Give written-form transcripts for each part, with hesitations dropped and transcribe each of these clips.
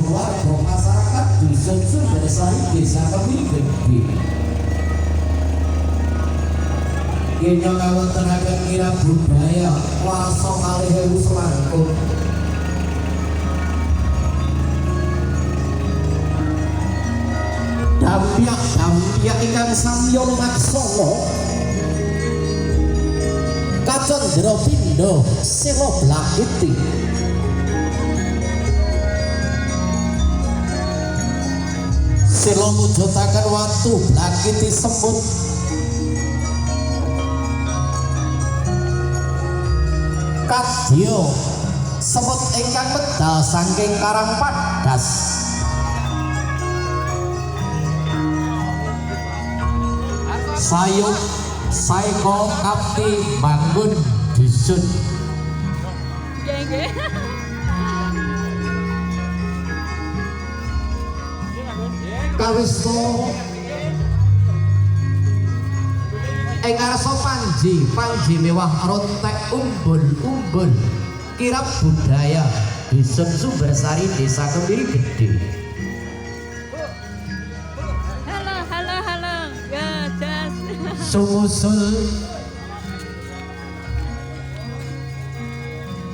warga masyarakat dusun Sumbersari Desa Kemiri Gede. Kena ngawontenaken kirab budaya kuasa kalih ewu selangkung. Dampyak ingkang samya laksana Kacandra Pindha Sela Blakiti. Sela mujudaken watu Blakiti semut kadya semut ingkang medal saking Karang Padas. Sayuk saiko kapti bangun dusun. Nggih. Kawista ing ngarsa panji mewah rontek umbul-umbul kirab budaya dusun Sumbersari Desa Kemiri Gede. Halo. Ya, jas. Sumusul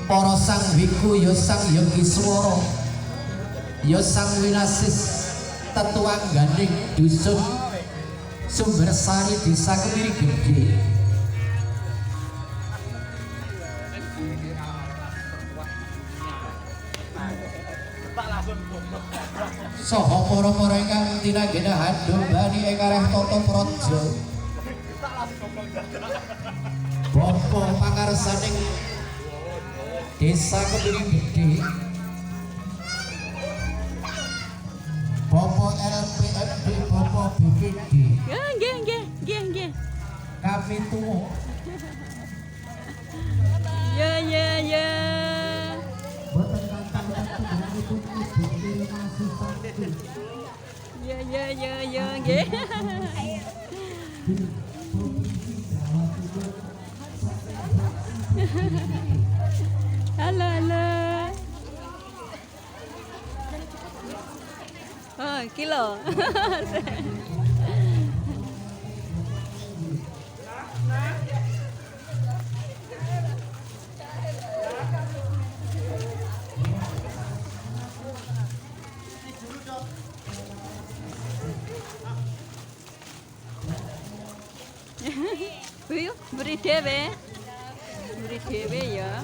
para sang wiku ya sang yogi swara ya sang winasis tetuangganing dusun Sumbersari Desa Kemiri Gede. Saha para ingkang tinanggenahan dombani ing areh tata praja. Bapa pangarsaning Desa Kemiri Gede. Bapak LPMD, Bapak BPD. Ya, nggih. Kami tuwa. Ya. Boten kantang ibu masih sakti. Ya, nggih. Halo. Oh, kilo. Wih, beri dhewe ya.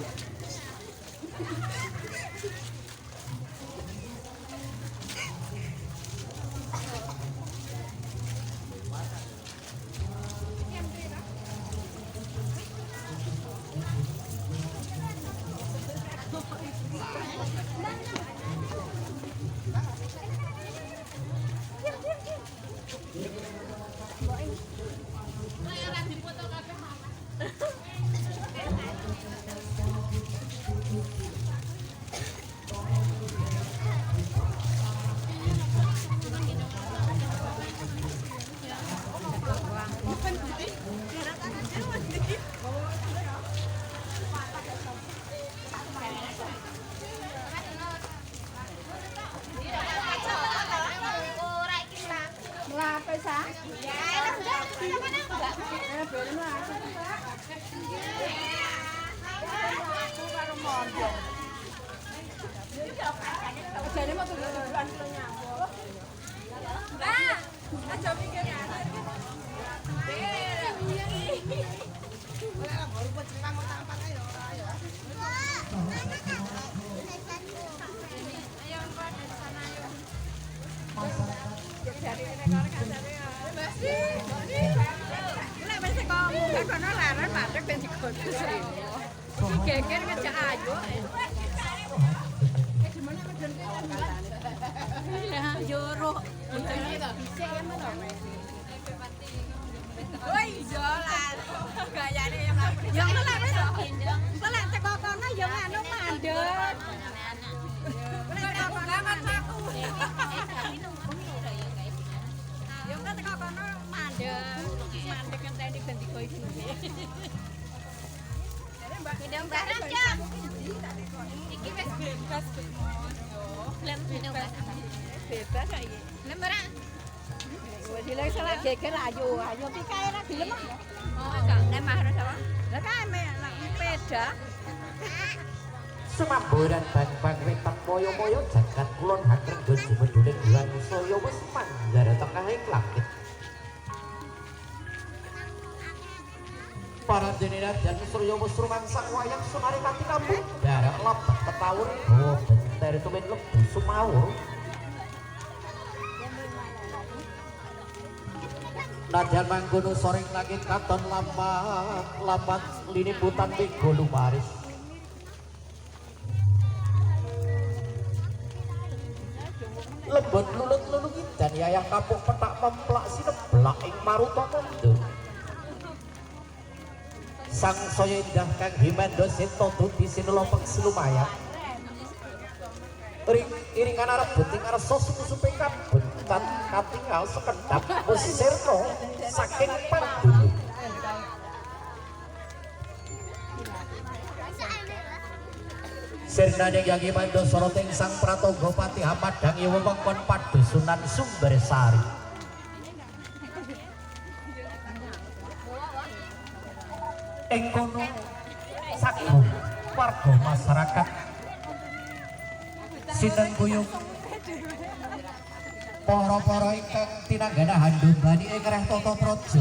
Geger ngejak ayo. Ya, jorok. Woi, jalan. Gayane yang apa? Yang melek wis. Melek teko kono ya anu mandek. Melek teko kono aku. Ya kan teko kono mandek. Mandek ngenteni ganti koyo iki. Mbak, ndang barang jam. Iki wis bebas. Bebas saiki. Lem ora? Wis dilek salah geger ayo pikae ra gelem. Oh, gak nemah ora sapa? Lah kae peda. Semamburan bang wetak moyo-moyo jagat kulon haker doji meduling bulan saya wis manggar tengahing langit. Para jenderal dan surya wis rumangsang wayang sunari kanthi kampung darak lebet petawur bawa benter tuwin lebu sumawur. Nadyan manggono soring langit katon lambat liniputan minggu lumaris. Lembut lulut-lulung dan yayang kapuk petak memplak sineblak ing maruta kandung. Sang saya indah kang himando sinto dudi sinulopeng silumayan. Iringan arep buting arsa suku-supe kabun katingal sekedap musirno saking pandulu. Sirnaning Yangi Mando soroting sang pratoga pati hamadang wewengkon padusunan Sumber Sari. Ing kono sagung warga masyarakat sinengguyung para-para ingkang tinanggana handumbani ing reh tata praja.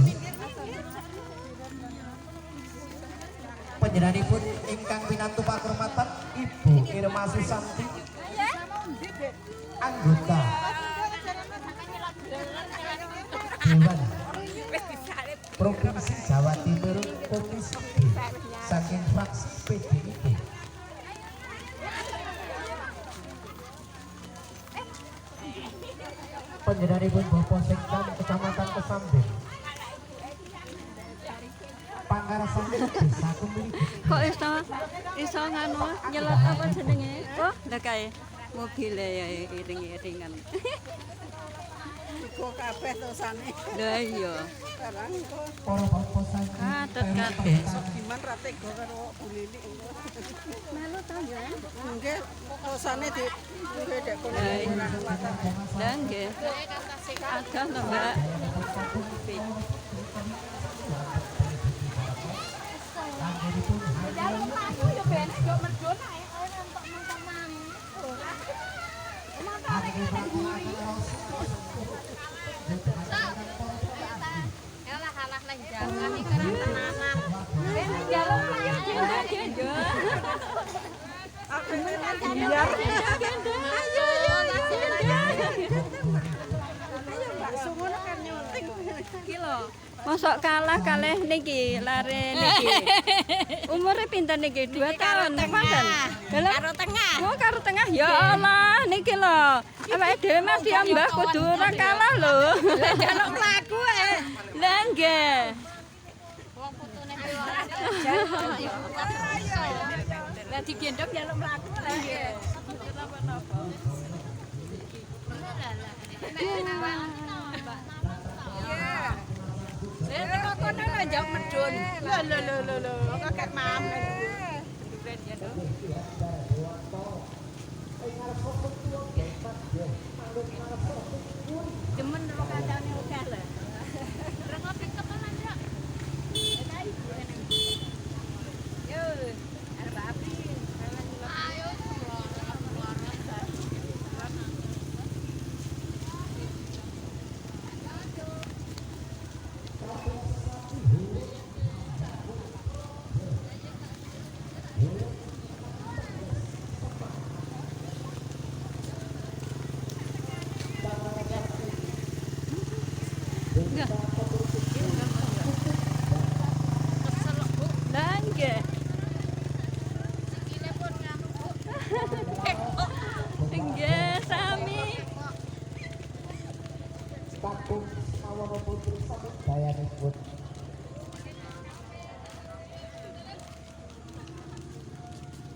Panjenenganipun ingkang pinantu pakurmatan Ibu Irma Susanti, anggota Dewan Provinsi Jawa Timur Komisi B saking fraksi PDIP. Panjenenganipun Bapak Sekda Kecamatan Kesamben, Pangarasan Desa Kemiri. Kok iso nganu nyelot apa jenenge? Kok lha kae mobile iring-iringan. Kok kabeh tosane. Lah iya. Barang kok Para bapak saiki katut kabeh. Diman ra tega karo Bu Lili. Melu to ya. Nggih, tosane di nggih dek kono. Lah nggih. Ada to, Mbak. Mosok kalah kalih niki lare niki. Umure pinten niki? 2 tahun panten. Karo tengah. Oh, karo tengah. Ya Allah, niki lho. Awake dhewe Mas ya Mbah kudu ora kalah lho. Lah jaluk mlaku Lah nggih. Wong putune Lah digendhong jaluk mlaku lah nggih. Napa-napa. Kok kono njak medun. Lho. Kok kek mam. Demen karo kancane akeh lho. Rengo pick-up lan ndak. Yo, arep api. Ayo. Nggih, sami. Kampung Mawono Putri sakit dayanipun.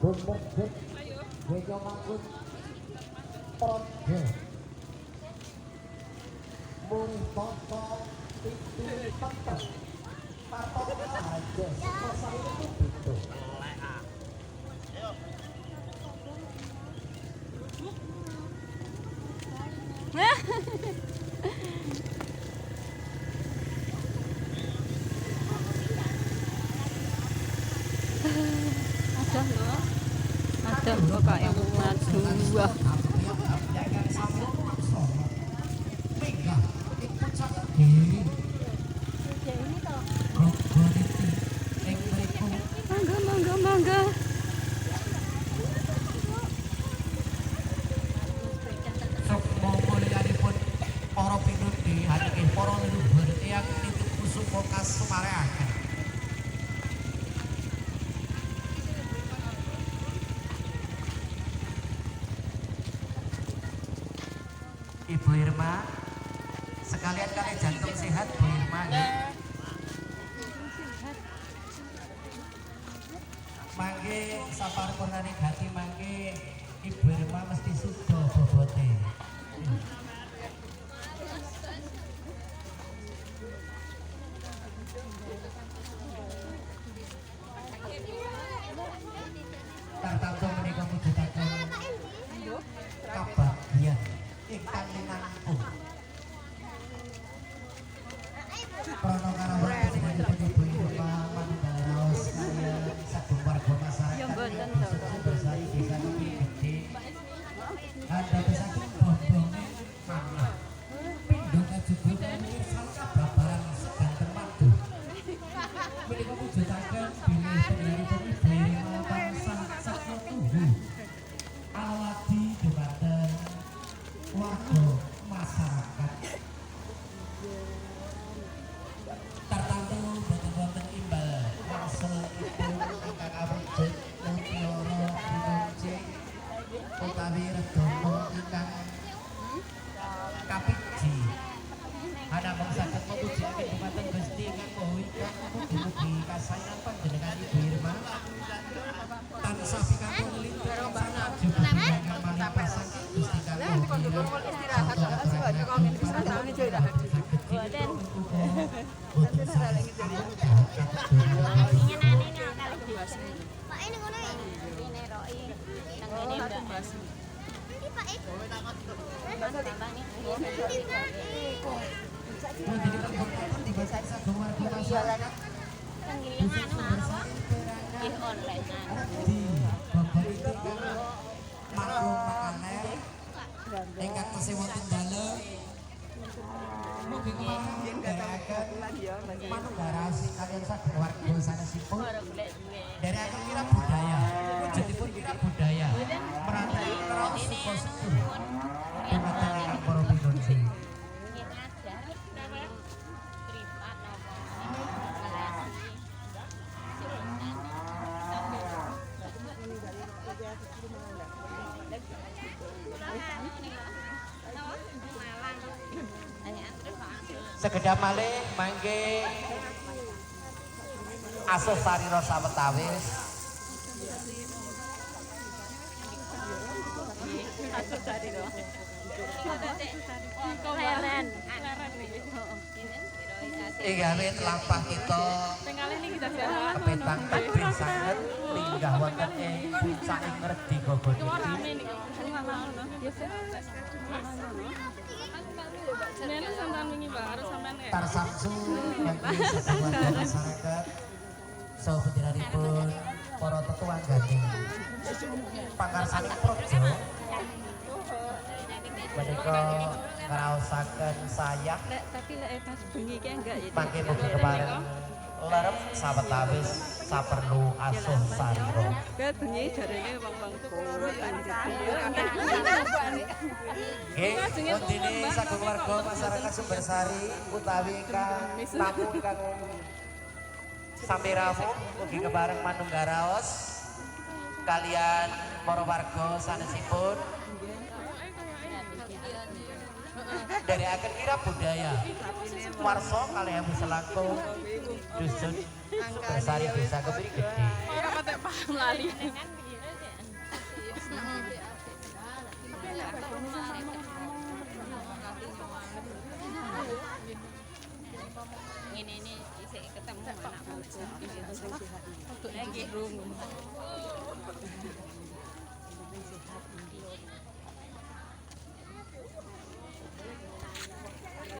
Gumberget Wejo Mangkut Projo Murih Toto Itu Tenter Parto Aja Selesai itu gitu. Ada loh. Ada loh kayak umat dua. Mangga, mangga, mangga. Para pinuti hadapin para leluhur yang nitip kusuk pokas sumareaken. Ibu Irma, sekalian kali jantung sehat Bu Irma. Mangke sapar purnane gati mangke Ibu Irma mesti sudo bobote. Tartamtu menika mujudaken kabagyan ingkang minangkung. Prono karawan panjenenganipun Ibu Irma Manunggal saya sagung warga masyarakat bersari desa Niki Gede. Ada besaking bombonge manah. Pindho kajebul salka babaran seganten madu. Menika mujudaken bilih panjenenganipun Ibu Irma tansah sakya tuhu. Alwadi dumateng warga masyarakat. Tartamtu boten wonten imbal wangsulipun ingkang awujud mutiara binunci utawi redana ingkang kapiji. Hanamung saged memujiaken dumateng Gusti ingkang Maha Ingkang mugi-mugi kasayan panjenengan Ibu Irma tansah pikantuk lintir sanaju ingkang manipasang Gusti kang Maha Istirahat kasih aja kau ini istirahat ini jadi dah. Ingkang tasih wonten dalem mugi kemawon nderekaken manunggarasi kaliyan saged warga sanesipun nderekaken kirab budaya wujudipun kirab budaya merantai kraos suka-suka dumateng ingkang para pinunci. Sekedap malih mangke asuh sarira sawetawis Leren. inggawe telampah kita kepetang tebing sanget linggah wonten ing puncak ngerdi Gogoniti. Tarsamsu bagi sebuah masyarakat saha panjenenganipun para tetuang gading pangarsaning projo menika ngraosaken sayang Tapi lek pas bengi ki enggak ya. mangke mugi kepareng lerep sawetawis saperlu asuh sarira. Kayak bengi jarene wong-wong kono kan Nggih, pundi sagung warga masyarakat Sumbersari utawi ingkang tamu ingkang sami rawuh mugi kepareng manunggaraos kalian para warga sanesipun nderekaken kirab budaya warsa kalih ewu selangkung dusun Sumbersari Desa Kebiri Gede. ora patek paham lali. Ini isik ketemu anak bocah. Untuk lagi room.